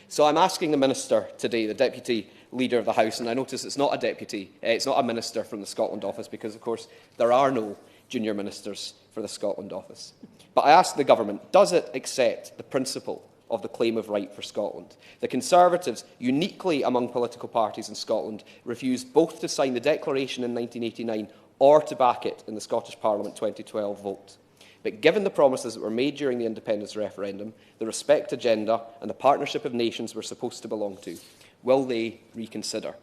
So I'm asking the Minister today, the Deputy Leader of the House, and I notice it's not a Deputy, it's not a Minister from the Scotland Office, because, of course, there are no junior ministers for the Scotland Office. But I ask the Government, does it accept the principle of the claim of right for Scotland? The Conservatives, uniquely among political parties in Scotland, refused both to sign the Declaration in 1989 or to back it in the Scottish Parliament 2012 vote. But given the promises that were made during the independence referendum, the Respect agenda and the partnership of nations we're supposed to belong to, will they reconsider?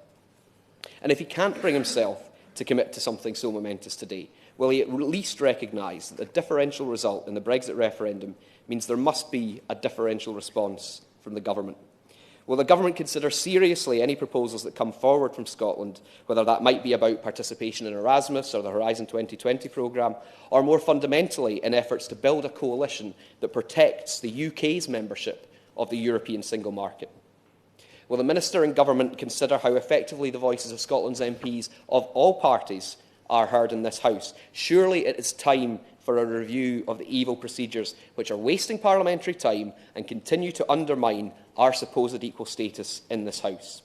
And if he can't bring himself to commit to something so momentous today, will he at least recognise that the differential result in the Brexit referendum means there must be a differential response from the Government? Will the Government consider seriously any proposals that come forward from Scotland, whether that might be about participation in Erasmus or the Horizon 2020 programme, or more fundamentally in efforts to build a coalition that protects the UK's membership of the European single market? Will the Minister and Government consider how effectively the voices of Scotland's MPs of all parties are heard in this House? Surely it is time for a review of the evil procedures which are wasting parliamentary time and continue to undermine our supposed equal status in this House.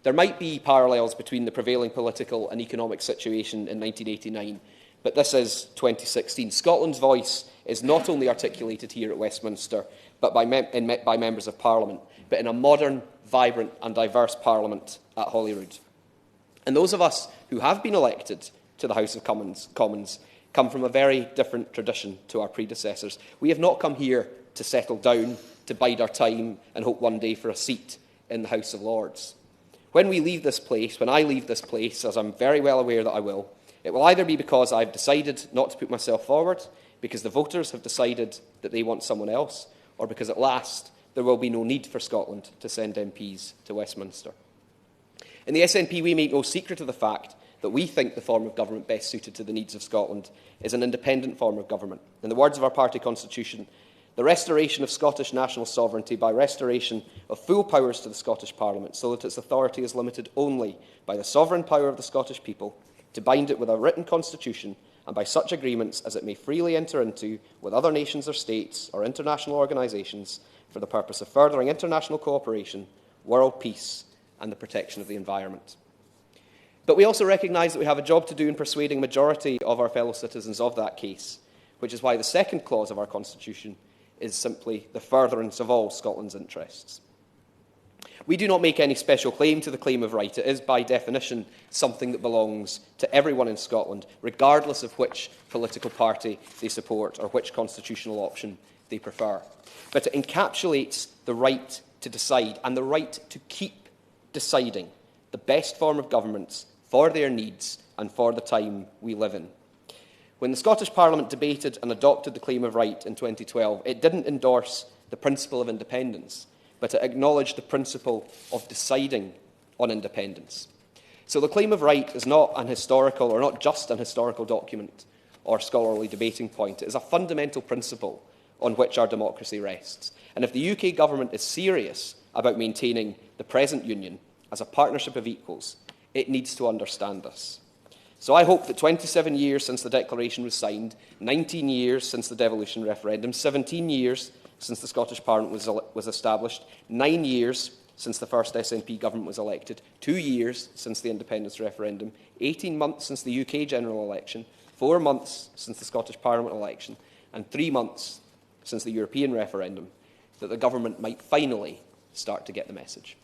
There might be parallels between the prevailing political and economic situation in 1989, but this is 2016. Scotland's voice is not only articulated here at Westminster but by members of Parliament, but in a modern, vibrant and diverse Parliament at Holyrood. And those of us who have been elected to the House of Commons come from a very different tradition to our predecessors. We have not come here to settle down, to bide our time and hope one day for a seat in the House of Lords. When I leave this place, as I'm very well aware that I will, it will either be because I've decided not to put myself forward, because the voters have decided that they want someone else, or because at last there will be no need for Scotland to send MPs to Westminster. In the SNP, we make no secret of the fact that we think the form of government best suited to the needs of Scotland is an independent form of government. In the words of our party constitution, the restoration of Scottish national sovereignty by restoration of full powers to the Scottish Parliament, so that its authority is limited only by the sovereign power of the Scottish people to bind it with a written constitution and by such agreements as it may freely enter into with other nations or states or international organisations for the purpose of furthering international cooperation, world peace and the protection of the environment. But we also recognise that we have a job to do in persuading a majority of our fellow citizens of that case, which is why the second clause of our Constitution is simply the furtherance of all Scotland's interests. We do not make any special claim to the claim of right. It is, by definition, something that belongs to everyone in Scotland, regardless of which political party they support or which constitutional option they prefer. But it encapsulates the right to decide and the right to keep deciding the best form of governments for their needs and for the time we live in. When the Scottish Parliament debated and adopted the claim of right in 2012, it didn't endorse the principle of independence, but it acknowledged the principle of deciding on independence. So the claim of right is not an historical, or not just an historical document or scholarly debating point. It is a fundamental principle on which our democracy rests. And if the UK government is serious about maintaining the present union as a partnership of equals, it needs to understand this. So I hope that 27 years since the Declaration was signed, 19 years since the devolution referendum, 17 years since the Scottish Parliament was established, 9 years since the first SNP government was elected, 2 years since the independence referendum, 18 months since the UK general election, 4 months since the Scottish Parliament election, and 3 months since the European referendum, that the government might finally start to get the message.